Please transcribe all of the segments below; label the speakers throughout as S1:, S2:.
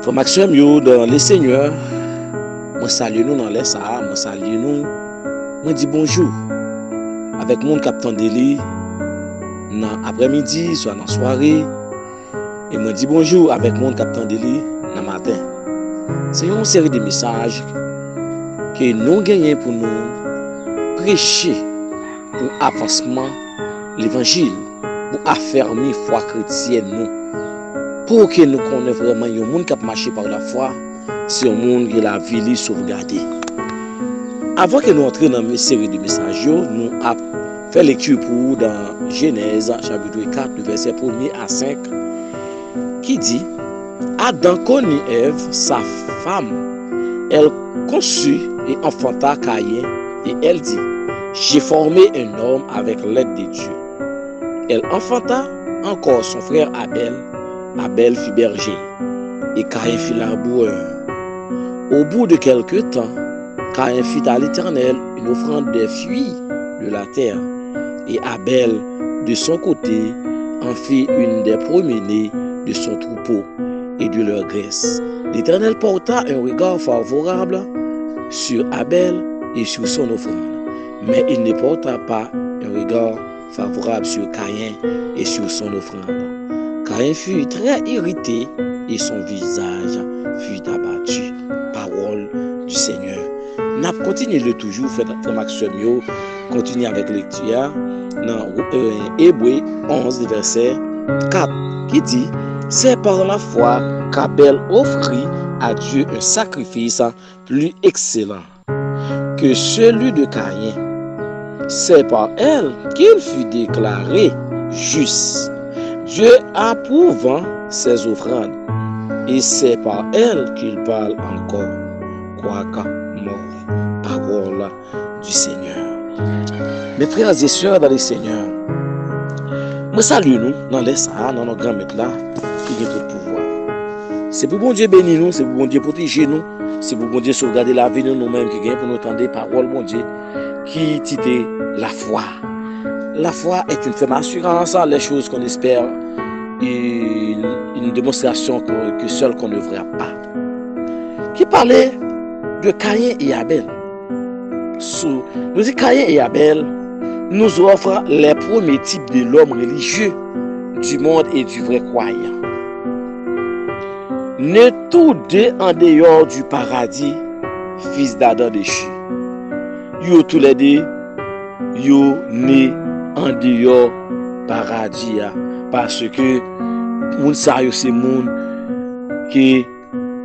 S1: Frère Maxime, yo dans les seigneurs, moi salue nous dans les ça, moi salue nous, moi dis bonjour avec mon capitaine Deli dans après-midi, soit dans soirée, et moi dis bonjour avec mon capitaine Deli dans matin. C'est une série de messages que nous gagnons pour nous prêcher pour avancement l'évangile, pour affermir foi chrétienne nous. Pour que nous connaissions vraiment un monde qui a marché par la foi, c'est un monde qui a la vie sauvegardée. Avant que nous entrions dans une série de messages, nous avons fait lecture pour dans Genèse chapitre 4, verset 1 à 5, qui dit: Adam connut Ève, sa femme. Elle conçut et enfanta Caïn, et elle dit: J'ai formé un homme avec l'aide de Dieu. Elle enfanta encore son frère Abel. Abel fut berger, et Caïn fut laboureur. Au bout de quelque temps, Caïn fit à l'Éternel une offrande des fruits de la terre, et Abel, de son côté, en fit une des premiers-nés de son troupeau et de leur graisse. L'Éternel porta un regard favorable sur Abel et sur son offrande, mais il ne porta pas un regard favorable sur Caïn et sur son offrande. Caïn fut très irrité et son visage fut abattu. Parole du Seigneur. N'a continué le toujours, fait Maxime, continue avec lecture dans Hébreux 11, verset 4, qui dit: C'est par la foi qu'Abel offrit à Dieu un sacrifice plus excellent que celui de Caïn. C'est par elle qu'il fut déclaré juste, Dieu approuvant ses offrandes, et c'est par elle qu'il parle encore, quoique mort. Parole du Seigneur. Mes frères et sœurs dans le Seigneur, moi salue nous dans les Sahara, dans nos grands maîtres là, qui ont tout pouvoir. C'est pour bon Dieu bénir nous, c'est pour bon Dieu protéger nous, c'est pour bon Dieu sauvegarder la vie de nous-mêmes qui gagnent pour nous entendre des paroles, bon Dieu, qui titre la foi. La foi est une ferme assurance, les choses qu'on espère, et une démonstration que seul qu'on ne verra pas. Qui parlait de Caïn et Abel. Nous dit Caïn et Abel nous offrent les premiers types de l'homme religieux du monde et du vrai croyant. Ne tous deux en dehors du paradis, fils d'Adam déchu. Yo tous les deux, yo né en dehors paradis, parce que moun sa yo c'est moun qui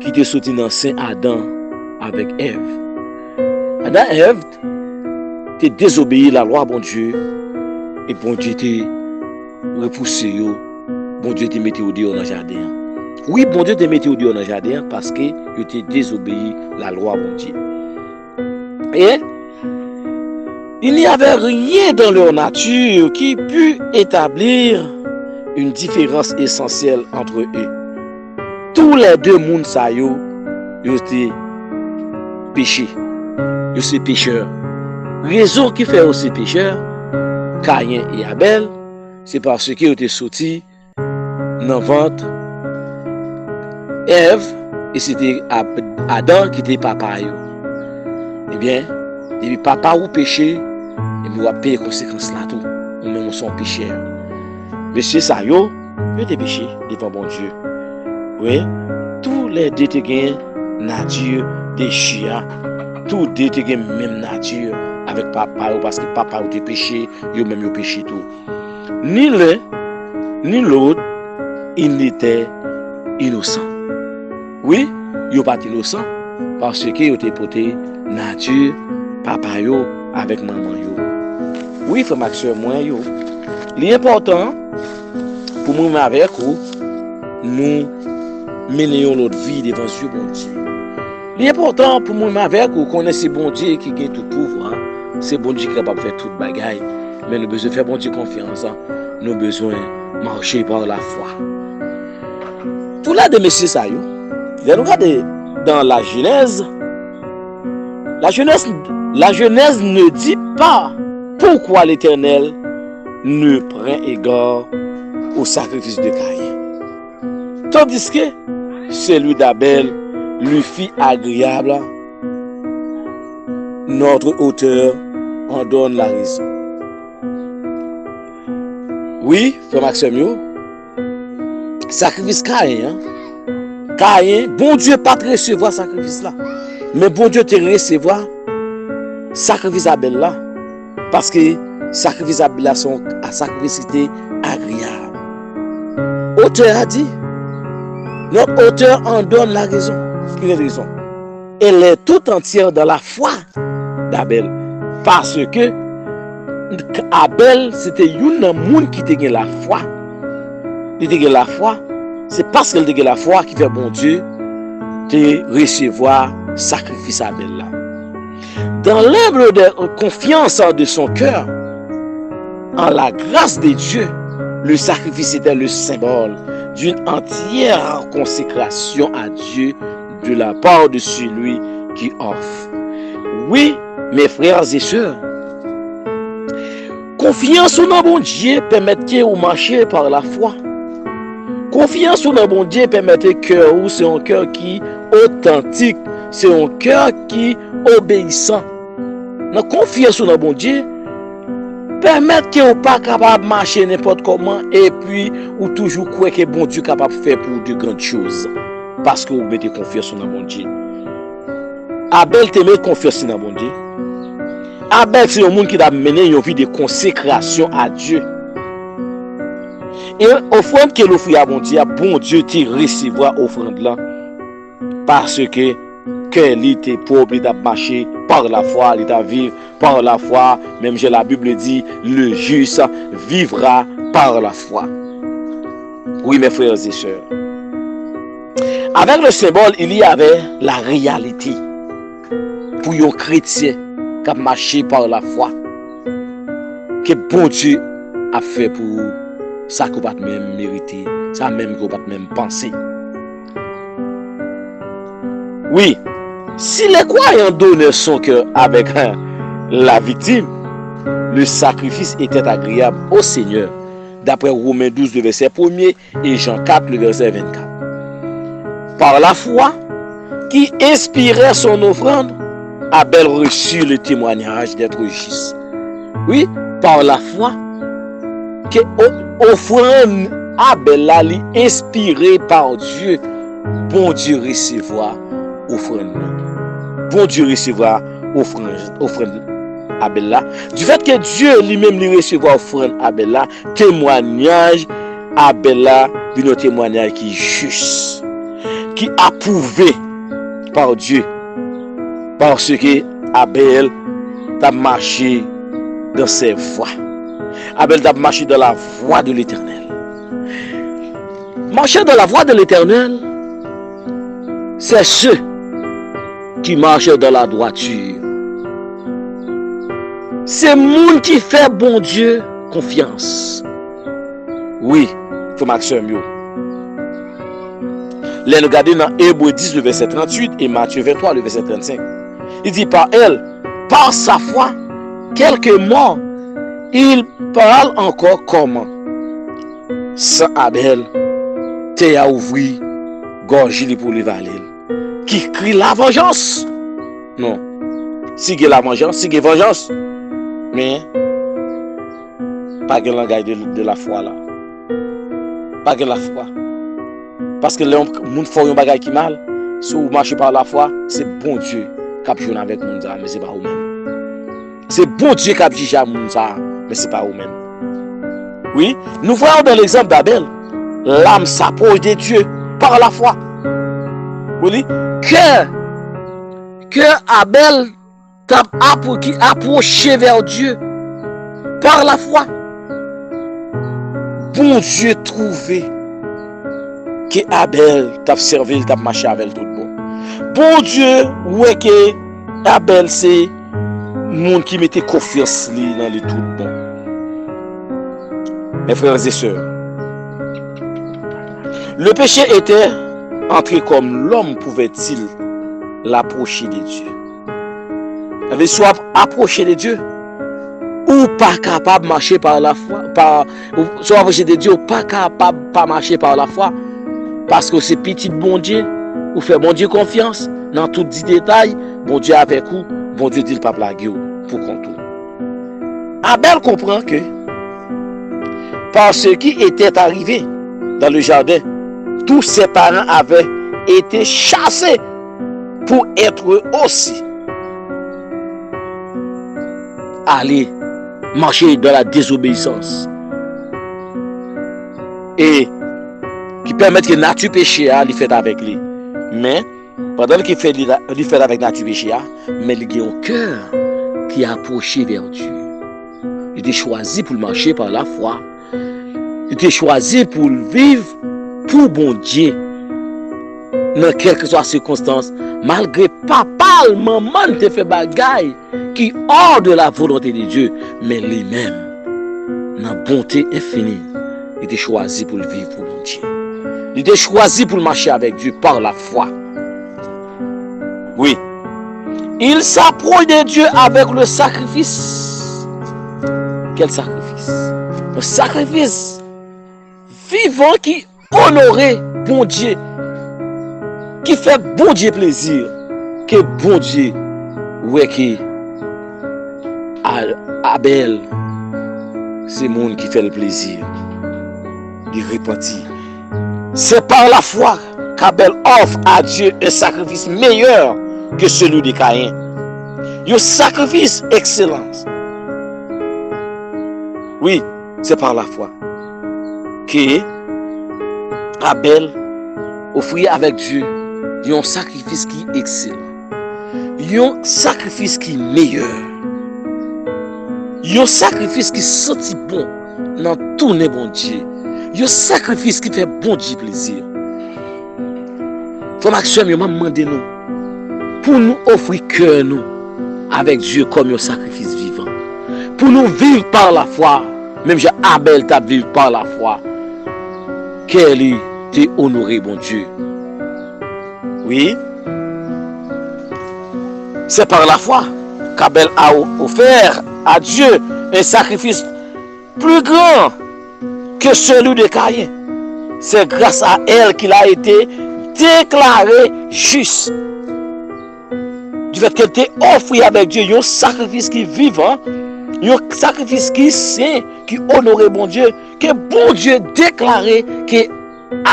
S1: te sorti dans Saint Adam avec Ève. Adam et Ève te désobéi la loi bon Dieu, et bon Dieu te repoussé yo, bon Dieu te mette au dehors dans le jardin. Oui, bon Dieu te mette au dehors dans le jardin parce que yo te désobéi la loi bon Dieu. Et il n'y avait rien dans leur nature qui pût établir une différence essentielle entre eux. Tous les deux mondes sa yo étaient péchés. Yo c'est pécheurs. Raison qui fait aussi pécheurs, Caïn et Abel, c'est parce qu'ils étaient sortis dans le ventre Ève, et c'était Adam qui était papa yo. Eh bien, depuis papa ou péché, et nous avons payé les conséquences là tout. Nous même sommes pécheurs. Monsieur ça yo étaient péchés devant bon Dieu. Oui, tous les deux te gagnent nature déchue. Tous deux te gagnent même nature avec papa parce que papa ou te péché, yo même yo péché tout. Ni l'un ni l'autre, il n'était innocent. Oui, yo pas innocent parce que yo te porté nature papa yo avec maman yo. Oui, frère Maxime, moi yo. L'important pour moi avec vous, nous menons notre vie devant Dieu bon Dieu. L'important pour moi avec vous, connaissez bon Dieu qui gagne tout pouvoir. C'est bon Dieu qui est capable de faire toute bagaille. Mais nous avons besoin de faire bon Dieu confiance. Nous avons besoin de marcher par la foi. Tout là de messieurs ça yo. Vous regardez dans la Genèse. La Genèse ne dit pas pourquoi l'Éternel ne prend égard au sacrifice de Caïn. Tandis que celui d'Abel lui fit agréable. Notre auteur en donne la raison. Oui, frère Maxime, sacrifice Caïn. Caïn, bon Dieu pas te recevoir sacrifice là. Mais bon Dieu te recevoir sacrifice Abel là. Parce que sacrifice Abel là son sacrifice était agréable. Auteur a dit, notre auteur en donne la raison. Quelle raison? Elle est tout entière dans la foi d'Abel. Parce que Abel, c'était un monde qui était la foi. Il était la foi. C'est parce qu'elle était la foi qui fait bon Dieu de recevoir sacrifice Abel là. Dans l'œuvre de confiance de son cœur, en la grâce de Dieu, le sacrifice était le symbole d'une entière consécration à Dieu de la part de celui qui offre. Oui, mes frères et sœurs, confiance en bon Dieu permet que vous marchiez par la foi. Confiance en bon Dieu permet que c'est un cœur qui est authentique, c'est un cœur qui est obéissant. La confiance en bon Dieu permet que vous ne pas capable de marcher n'importe comment et puis ou toujours croire que bon Dieu est capable de faire pour de grandes choses parce que vous mettez confiance en bon Dieu. Abel te met confiance en bon Dieu. Abel c'est un monde qui a mené une vie de consécration à Dieu. Et offrande que l'offre à bon Dieu te recevra offrande là parce que il était pauvre, il a marché par la foi, il a vivre par la foi. Même la Bible dit, le juste vivra par la foi. Oui, mes frères et sœurs. Avec le symbole, il y avait la réalité. Pour un chrétien qui a marché par la foi, que bon Dieu a fait pour ça qu'on va même mériter, ça même qu'on va même penser. Oui, si les croyants donnaient son cœur avec la victime, le sacrifice était agréable au Seigneur, d'après Romains 12, le verset 1er et Jean 4, le verset 24. Par la foi qui inspirait son offrande, Abel reçut le témoignage d'être juste. Oui, par la foi que offrande Abel a inspiré par Dieu, bon Dieu recevra offrande. Bon Dieu recevra offrande Abel là. Du fait que Dieu lui-même lui recevra offrande Abel là, témoignage Abel là, un témoignage qui est juste, qui est approuvé par Dieu. Parce que Abel a marché dans ses voies. Abel a marché dans la voie de l'Éternel. Marcher dans la voie de l'Éternel, c'est ceux qui marchent dans la droiture. C'est le monde qui fait bon Dieu confiance. Oui, il faut Maxime. Les regarder dans Hébreux 10, le verset 38 et Matthieu 23, le verset 35. Il dit par elle, par sa foi, quelques mois, il parle encore comment. Sans Abel, t'es à ouvrir, gorge pour les valer. Qui crie la vengeance. Non. Si il y a la vengeance, si il y a vengeance. Mais, pas que langage de la foi là. Pas que la foi. Parce que les gens font un bagage qui mal. Si vous marchez par la foi, c'est bon Dieu qui a joué avec nous, mais c'est pas vous-même. C'est bon Dieu qui a joué avec nous, mais c'est pas vous-même. Oui, nous voyons dans l'exemple d'Abel, l'âme s'approche de Dieu par la foi. Oui, que Abel t'a approché vers Dieu par la foi. Bon Dieu trouvé que Abel t'a servi, t'a marché avec tout bon. Bon Dieu, ouais que Abel c'est monde qui mettait confiance dans les tout bon. Mes frères et sœurs, le péché était entré comme l'homme pouvait-il l'approcher de Dieu. Il soit approcher de Dieu ou pas capable de marcher par la foi, soit approcher de Dieu ou pas capable de marcher par la foi. Parce que c'est petit bon Dieu, ou fait bon Dieu confiance dans tout dit détail, bon Dieu avec vous, bon Dieu dit le peuple blague pour contour. Abel comprend que par ce qui était arrivé dans le jardin, tous ses parents avaient été chassés pour être aussi aller marcher dans la désobéissance et qui permet que la nature péché a fait avec lui. Mais pendant qu'il fait avec la nature péché, mais il a un cœur qui a approché vers Dieu. Il était choisi pour marcher par la foi. Il était choisi pour vivre pour bon Dieu. Dans quelle que soit la circonstance, malgré papa, maman te fait bagaille qui hors de la volonté de Dieu, mais lui-même, dans la bonté infinie, il était choisi pour vivre pour bon Dieu. Il était choisi pour marcher avec Dieu par la foi. Oui. Il s'approche de Dieu avec le sacrifice. Quel sacrifice? Un sacrifice vivant qui honorait bon Dieu, qui fait bon Dieu plaisir, que bon Dieu, ouais, qui Abel, c'est monde qui fait le plaisir, il repentit. C'est par la foi qu'Abel offre à Dieu un sacrifice meilleur que celui de Caïn. Un sacrifice excellent. Oui, c'est par la foi que Abel offrit avec Dieu un sacrifice qui est excellent. Un sacrifice qui est meilleur. Un sacrifice qui sentit bon dans tout le bon Dieu. Un sacrifice qui fait bon Dieu plaisir. Frère Maxime, je m'a demandé nous pour nous offrir cœur nous avec Dieu comme un sacrifice vivant. Pour nous vivre par la foi, même si Abel t'a vécu par la foi, qu'elle t'ait honoré, bon Dieu. Oui, c'est par la foi qu'Abel a offert à Dieu un sacrifice plus grand que celui de Caïn. C'est grâce à elle qu'il a été déclaré juste. Du fait qu'elle t'ait offert avec Dieu un sacrifice qui est vivant, un sacrifice qui est saint, qui honorait bon Dieu, que bon Dieu déclaré que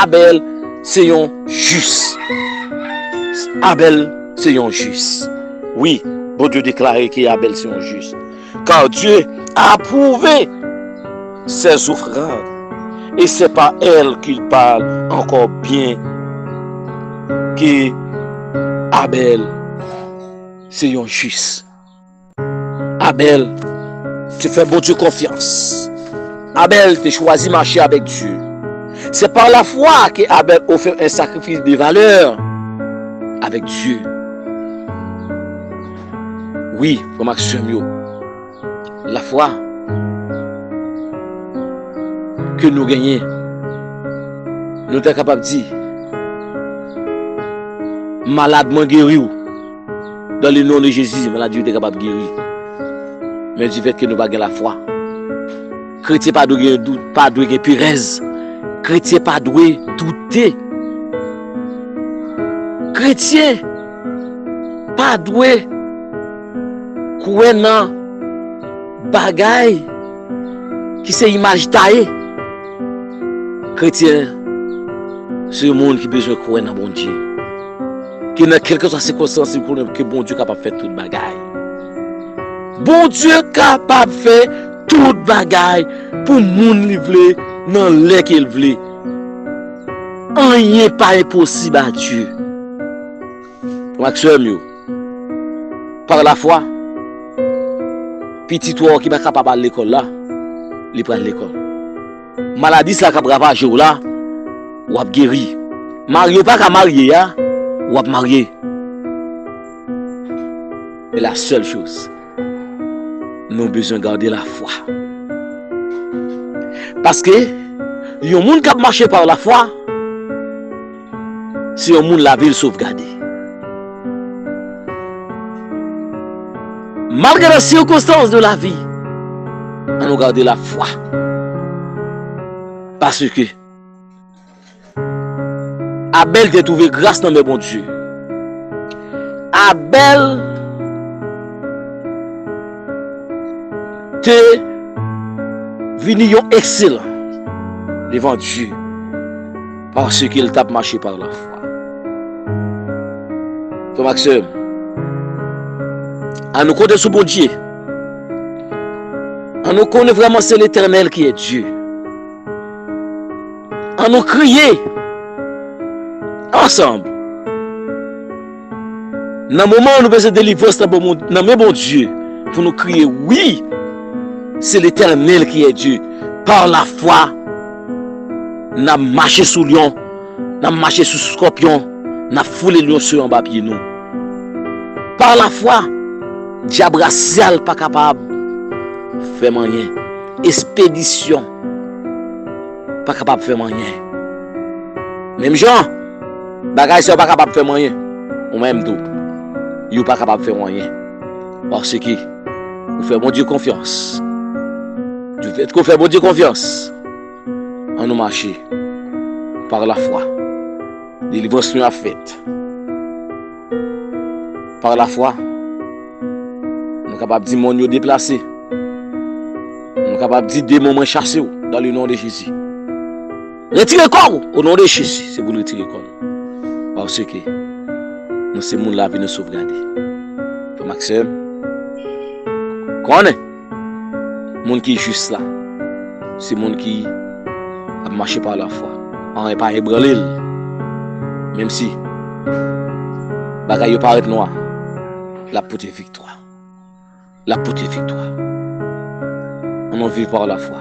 S1: Abel c'est un juste. Abel c'est un juste. Oui, bon Dieu déclaré que Abel c'est un juste. Car Dieu a approuvé ses offrandes. Et c'est pas elle qu'il parle encore bien que Abel c'est un juste. Abel te fait bon Dieu confiance. Abel te choisi marcher avec Dieu. C'est par la foi que Abel offre un sacrifice de valeur avec Dieu. Oui, comme Maxime, la foi que nous gagnons, nous sommes capables de dire, malade moi guéri ou dans le nom de Jésus, maladie est capable de guérir. Mais du fait que nous n'avons pas la foi, chrétien pas de doute, pas de puresse, chrétien pas de douter, chrétien pas de croire dans bagaille qui c'est image taillée. Chrétien, c'est le monde qui a besoin de croire dans bon Dieu. Qui dans quelque soit circonstance que bon Dieu est capable de faire toute bagaille. Bon Dieu est capable de faire toute bagaille pour moun livrer dans l'air qu'il veut. Rien n'est pas impossible à Dieu. Maxime, par la foi, petit toi qui est capable d'aller à l'école là, il prend l'école. Maladie ça qui a ravagé là, ou a guéri. Mario pas qu'à marier ya, ou a marié. Mais la seule chose, nous avons besoin de garder la foi. Parce que il y a un monde qui a marché par la foi, c'est un monde la ville sauvegardé. Malgré les circonstances de la vie, on a gardé la foi. Parce que Abel te trouvé grâce dans mes bon Dieu. Abel te venu excellent devant Dieu parce qu'il t'a marché par la foi. Frère Maxime, à nous compter sur bon Dieu. À nous connaître vraiment c'est l'Éternel qui est Dieu. À nous crier ensemble. Dans le moment où nous faisons délivrance dans mes bon Dieu, pour nous crier oui, c'est l'Éternel qui est Dieu. Par la foi, nous avons marché sous lion, nous avons marché sous scorpion, nous avons foulé lion sur un bas pied nous. Par la foi, diable racial pas capable de faire rien. Expédition pas capable de faire rien. Même gens, bagay sont pas capable de faire rien. Ou même tout, ils pas capable de faire rien. Parce que vous faites bon Dieu confiance. Du fait qu'on fait bon Dieu confiance, on nous marche par la foi. Délivrance nous a faite. Par la foi, nous sommes capables de dire mon Dieu déplacé. Nous sommes capables de dire des moments chassés dans le nom de Jésus. Retirez corps au nom de Jésus, c'est pour retirer corps. Parce que nous sommes monde là qui nous sauvegarder. Maxime, connaît monde qui est juste là, c'est monde qui a marché par la foi. On n'est pas ébranlé, même si bagaille paraît noir, la pour victoire. La pour victoire. On en vit par la foi.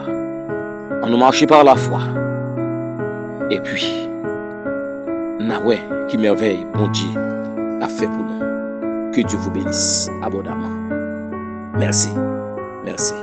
S1: On a marché par la foi. Et puis, ouais, qui merveille, bon Dieu, a fait pour nous. Que Dieu vous bénisse abondamment. Merci. Merci.